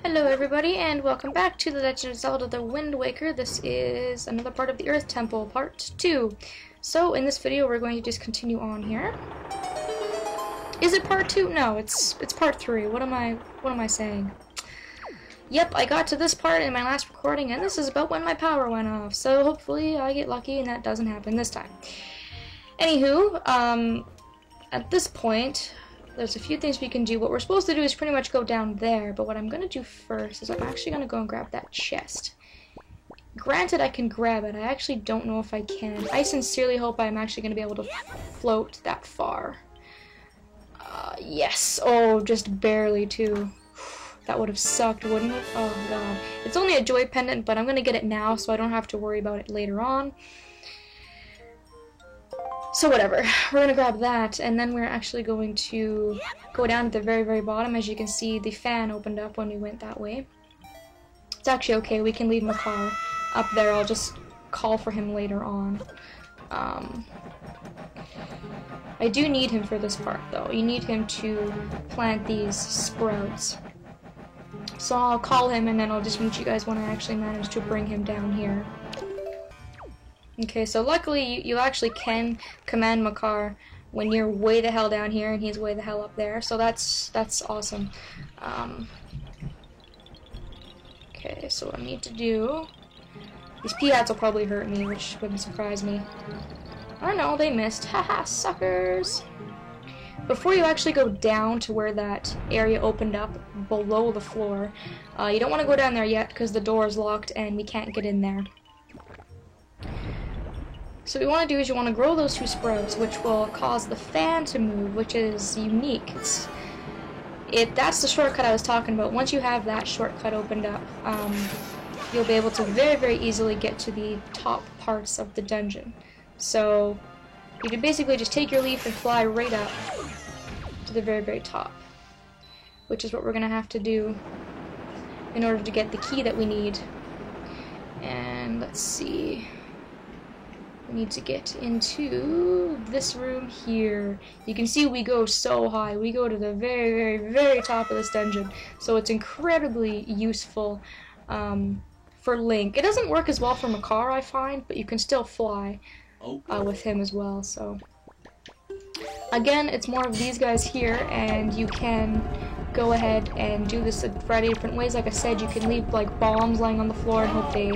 Hello everybody, and welcome back to The Legend of Zelda The Wind Waker. This is another part of the Earth Temple, part 2. So, in this video we're going to just continue on here. Is it part 2? No, it's part 3. What am I saying? Yep, I got to this part in my last recording, and this is about when my power went off. So hopefully I get lucky and that doesn't happen this time. Anywho, at this point, there's a few things we can do. What we're supposed to do is pretty much go down there, but what I'm going to do first is I'm actually going to go and grab that chest. Granted, I can grab it. I actually don't know if I can. I sincerely hope I'm actually going to be able to float that far. Yes. Oh, just barely, too. That would have sucked, wouldn't it? Oh, God. It's only a joy pendant, but I'm going to get it now so I don't have to worry about it later on. So whatever, we're going to grab that, and then we're actually going to go down to the very, very bottom. As you can see, the fan opened up when we went that way. It's actually okay, we can leave Makar up there. I'll just call for him later on. I do need him for this part, though. You need him to plant these sprouts. So I'll call him, and then I'll just meet you guys when I actually manage to bring him down here. Okay, so luckily you actually can command Makar when you're way the hell down here and he's way the hell up there, so that's awesome. Okay, so what I need to do... These Peahats will probably hurt me, which wouldn't surprise me. I know, they missed. Haha, suckers! Before you actually go down to where that area opened up below the floor, you don't want to go down there yet because the door is locked and we can't get in there. So what you want to do is you want to grow those two sprouts, which will cause the fan to move, which is unique. That's the shortcut I was talking about. Once you have that shortcut opened up, you'll be able to very, very easily get to the top parts of the dungeon. So you can basically just take your leaf and fly right up to the very, very top, which is what we're going to have to do in order to get the key that we need. And let's see... We need to get into this room here. You can see we go so high. We go to the very, very, very top of this dungeon. So it's incredibly useful for Link. It doesn't work as well for Makar, I find, but you can still fly with him as well. So again, it's more of these guys here, and you can go ahead and do this a variety of different ways. Like I said, you can leave like bombs lying on the floor and hope they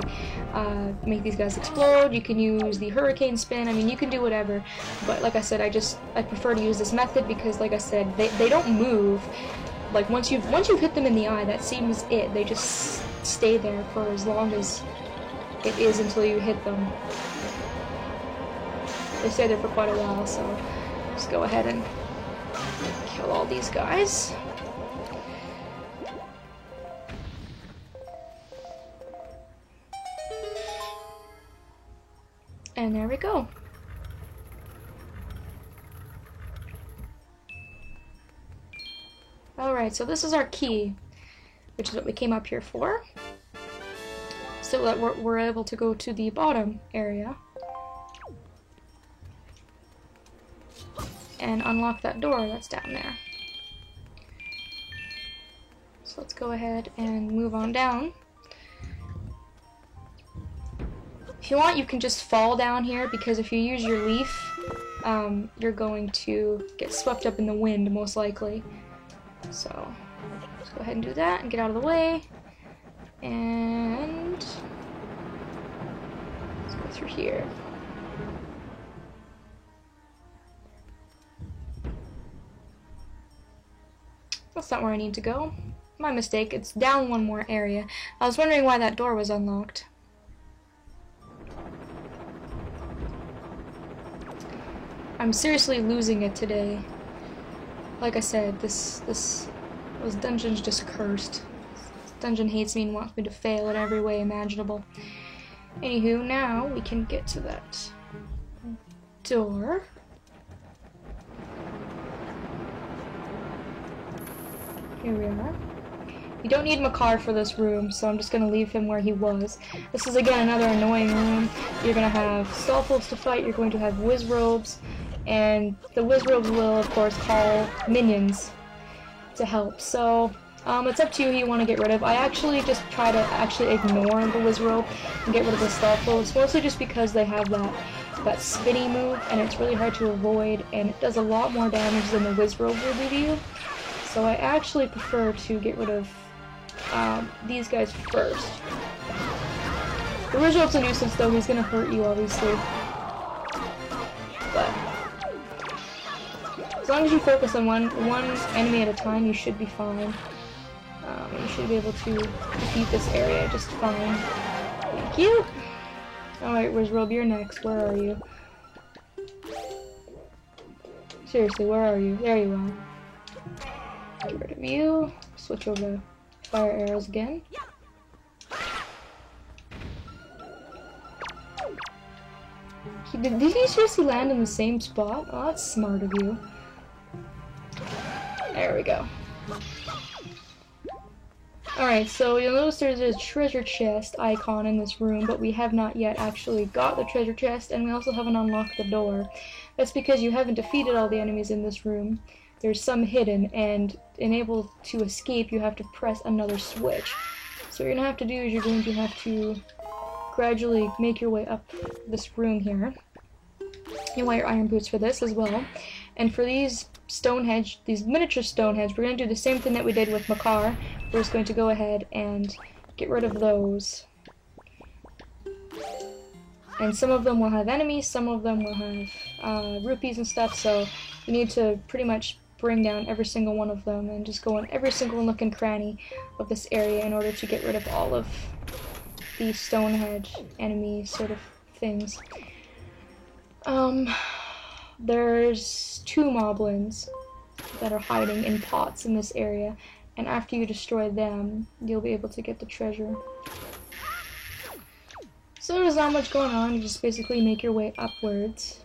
make these guys explode. You can use the hurricane spin. I mean, you can do whatever, but like I said, I prefer to use this method because, like I said, they don't move. Like once you've hit them in the eye, that seems it. They just stay there for as long as it is until you hit them. They stay there for quite a while, so just go ahead and kill all these guys. And there we go. Alright, so this is our key, which is what we came up here for. So that we're able to go to the bottom area and unlock that door that's down there. So let's go ahead and move on down. If you want, you can just fall down here, because if you use your leaf, you're going to get swept up in the wind, most likely. So, let's go ahead and do that and get out of the way. And let's go through here. That's not where I need to go. My mistake, it's down one more area. I was wondering why that door was unlocked. I'm seriously losing it today. Like I said, this dungeon's just cursed. This dungeon hates me and wants me to fail in every way imaginable. Anywho, now we can get to that door. Here we are. You don't need Makar for this room, so I'm just going to leave him where he was. This is again another annoying room. You're going to have Skullfolds to fight, you're going to have Wizzrobes, and the Wizzrobes will, of course, call minions to help. So It's up to you who you want to get rid of. I actually just try to ignore the Wizrobe and get rid of the Stealth Wolves, mostly just because they have that spinny move, and it's really hard to avoid, and it does a lot more damage than the Wizrobe will do to you. So I actually prefer to get rid of these guys first. The Wizrobe's a nuisance though, he's gonna hurt you obviously. But as long as you focus on one enemy at a time, you should be fine. You should be able to defeat this area just fine. Thank you! Alright, Wizrobe, you're next. Where are you? Seriously, where are you? There you are. Get rid of you. Switch over to fire arrows again. Did he seriously land in the same spot? Oh, that's smart of you. There we go. Alright, so you'll notice there's a treasure chest icon in this room, but we have not yet actually got the treasure chest, and we also haven't unlocked the door. That's because you haven't defeated all the enemies in this room. There's some hidden, and in able to escape, you have to press another switch. So what you're going to have to do is you're going to have to gradually make your way up this room here. You want your iron boots for this as well. And for these Stonehenge, these miniature Stonehenge, we're going to do the same thing that we did with Makar. We're just going to go ahead and get rid of those. And some of them will have enemies, some of them will have rupees and stuff, so you need to pretty much bring down every single one of them and just go in every single nook and cranny of this area in order to get rid of all of these Stonehenge enemy sort of things. There's 2 moblins that are hiding in pots in this area, and after you destroy them, you'll be able to get the treasure. So there's not much going on, you just basically make your way upwards.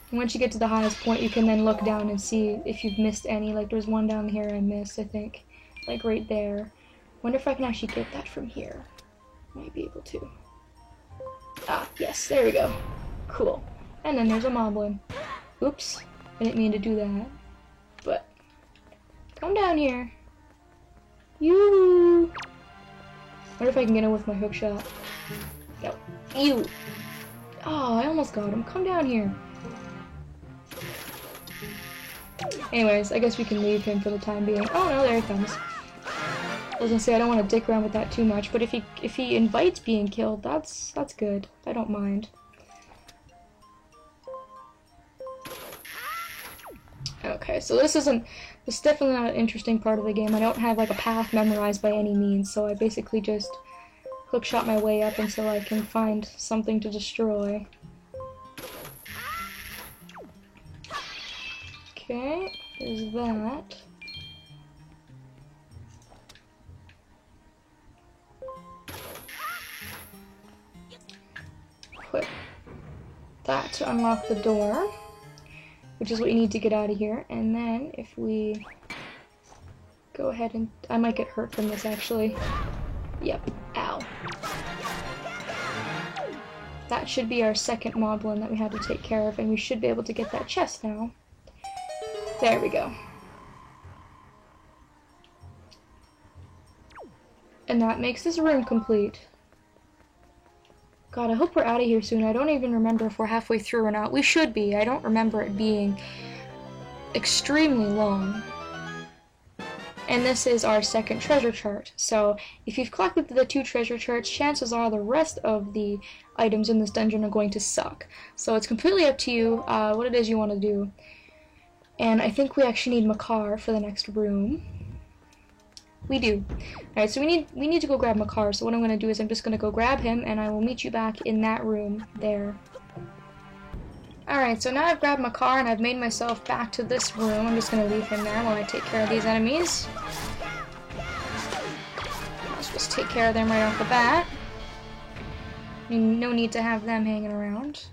And once you get to the highest point, you can then look down and see if you've missed any. Like there's one down here I missed, I think. Like right there. Wonder if I can actually get that from here. Might be able to. Ah, yes, there we go. Cool. And then there's a moblin. Oops, I didn't mean to do that. But, come down here. You. Wonder if I can get him with my hook shot. No. You. Oh, I almost got him. Come down here. Anyways, I guess we can leave him for the time being. Oh no, there he comes. I was gonna say I don't want to dick around with that too much, but if he invites being killed, that's good. I don't mind. Okay, so this is definitely not an interesting part of the game. I don't have like a path memorized by any means, so I basically just hookshot my way up until I can find something to destroy. Okay, there's that. Put that to unlock the door, which is what you need to get out of here. And then if we go ahead and... I might get hurt from this actually. Yep. Ow. That should be our second moblin that we had to take care of, and we should be able to get that chest now. There we go. And that makes this room complete. God, I hope we're out of here soon. I don't even remember if we're halfway through or not. We should be. I don't remember it being extremely long. And this is our second treasure chart. So, if you've collected the 2 treasure charts, chances are the rest of the items in this dungeon are going to suck. So it's completely up to you what it is you want to do. And I think we actually need Makar for the next room. We do. Alright, so we need to go grab Makar, so what I'm going to do is I'm just going to go grab him, and I will meet you back in that room there. Alright, so now I've grabbed Makar, and I've made myself back to this room. I'm just going to leave him there while I take care of these enemies. Let's just take care of them right off the bat. No need to have them hanging around.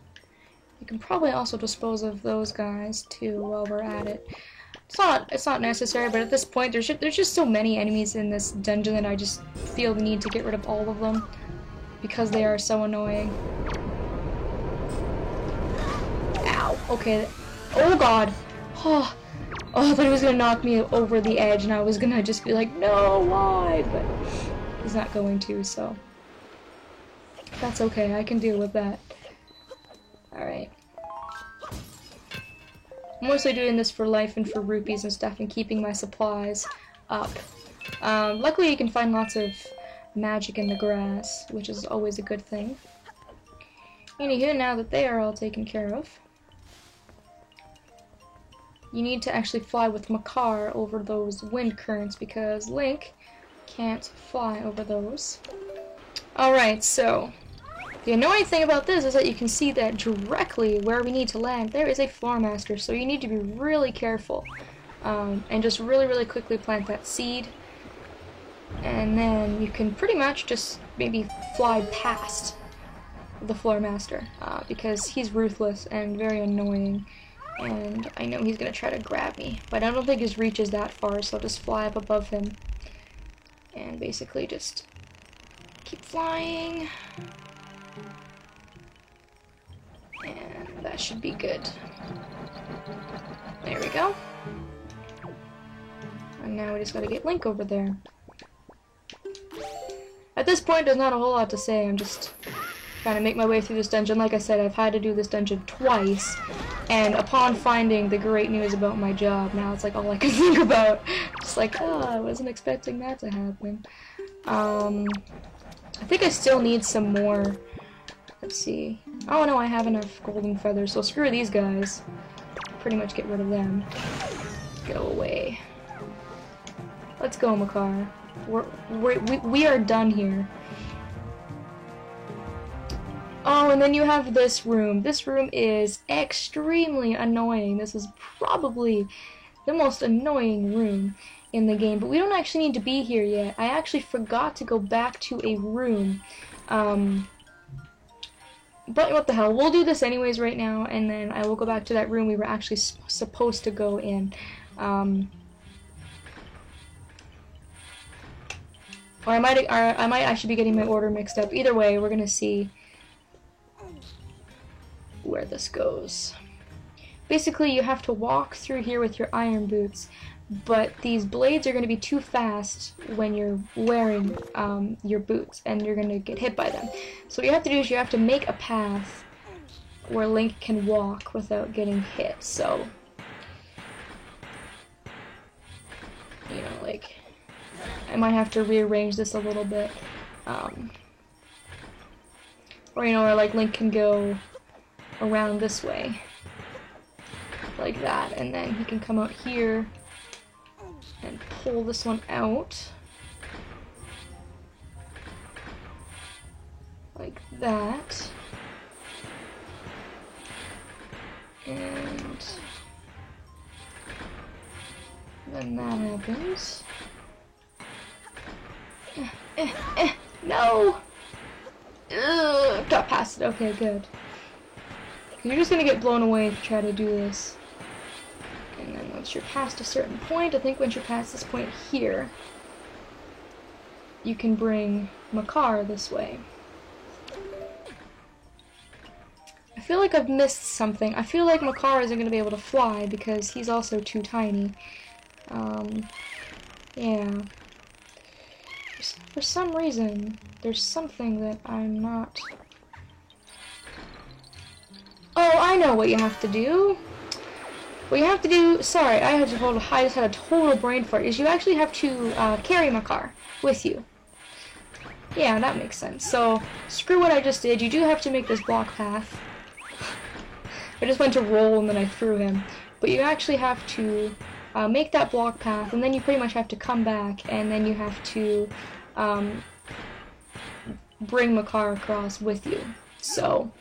You can probably also dispose of those guys, too, while we're at it. It's not necessary, but at this point, there's just so many enemies in this dungeon that I just feel the need to get rid of all of them, because they are so annoying. Ow. Okay. Oh god. Oh. Oh, I thought he was gonna knock me over the edge, and I was gonna just be like, no, why? But he's not going to, so that's okay. I can deal with that. Alright. I'm mostly doing this for life and for rupees and stuff and keeping my supplies up. Luckily you can find lots of magic in the grass, which is always a good thing. Anywho, now that they are all taken care of, you need to actually fly with Makar over those wind currents because Link can't fly over those. Alright, so the annoying thing about this is that you can see that directly where we need to land, there is a Floor Master, so you need to be really careful. And just really quickly plant that seed. And then you can pretty much just maybe fly past the Floor Master, because he's ruthless and very annoying. And I know he's going to try to grab me, but I don't think his reach is that far, so I'll just fly up above him. And basically just keep flying. And that should be good. There we go. And now we just gotta get Link over there. At this point, there's not a whole lot to say. I'm just trying to make my way through this dungeon. Like I said, I've had to do this dungeon twice. And upon finding the great news about my job, now it's like all I can think about. Just like, oh, I wasn't expecting that to happen. I think I still need some more. Let's see. Oh no, I have enough golden feathers, so screw these guys. Pretty much get rid of them. Go away. Let's go, Makar. We are done here. Oh, and then you have this room. This room is extremely annoying. This is probably the most annoying room in the game, but we don't actually need to be here yet. I actually forgot to go back to a room. But what the hell, we'll do this anyways right now, and then I will go back to that room we were actually supposed to go in. Or I might actually be getting my order mixed up. Either way, we're gonna see where this goes. Basically, you have to walk through here with your iron boots, but these blades are going to be too fast when you're wearing your boots, and you're going to get hit by them. So what you have to do is you have to make a path where Link can walk without getting hit. So, you know, like, I might have to rearrange this a little bit. Or, you know, where, like, Link can go around this way. Like that, and then he can come out here and pull this one out. Like that. And then that happens. No! Ugh, got past it. Okay, good. You're just gonna get blown away if you try to do this. And then once you're past a certain point, I think once you're past this point here, you can bring Makar this way. I feel like I've missed something. I feel like Makar isn't gonna be able to fly because he's also too tiny. Yeah. For some reason, there's something that I'm not... Oh, I know what you have to do. What you have to do, sorry, I just had a total brain fart, is you actually have to carry Makar with you. Yeah, that makes sense. So, screw what I just did, you do have to make this block path. I just went to roll and then I threw him. But you actually have to make that block path, and then you pretty much have to come back, and then you have to bring Makar across with you. So...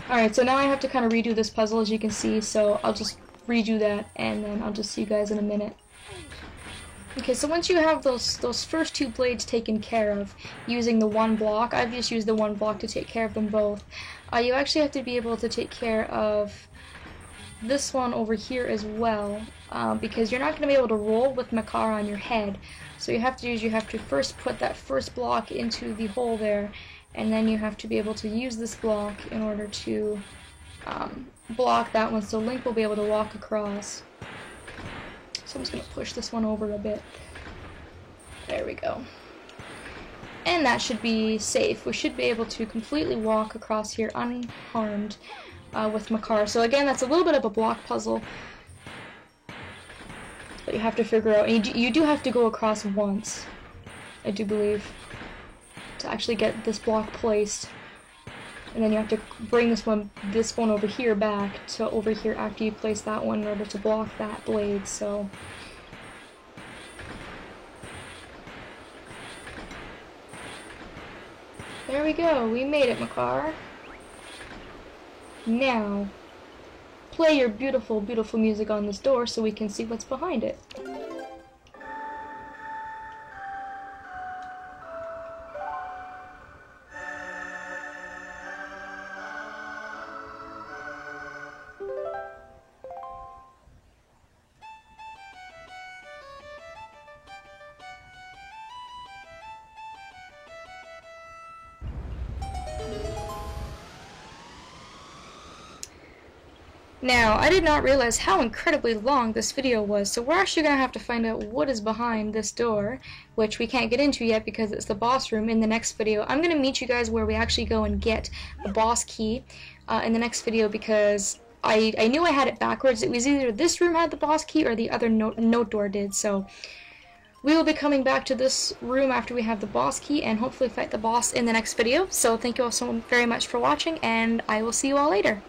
Alright, so now I have to kind of redo this puzzle, as you can see, so I'll just redo that, and then I'll just see you guys in a minute. Okay, so once you have those first two blades taken care of, using the one block, I've just used the one block to take care of them both, you actually have to be able to take care of this one over here as well, because you're not going to be able to roll with Makar on your head. So you have to do is you have to first put that first block into the hole there, and then you have to be able to use this block in order to block that one so Link will be able to walk across. So I'm just going to push this one over a bit. There we go. And that should be safe. We should be able to completely walk across here unharmed with Makar. So again, that's a little bit of a block puzzle that you have to figure out. And you do have to go across once, I do believe, to actually get this block placed. And then you have to bring this one over here back to over here after you place that one in order to block that blade. So there we go, we made it, Makar. Now, play your beautiful, beautiful music on this door so we can see what's behind it. Now, I did not realize how incredibly long this video was, so we're actually going to have to find out what is behind this door, which we can't get into yet because it's the boss room in the next video. I'm going to meet you guys where we actually go and get the boss key in the next video because I knew I had it backwards. It was either this room had the boss key or the other note door did, so we will be coming back to this room after we have the boss key and hopefully fight the boss in the next video. So thank you all so very much for watching, and I will see you all later.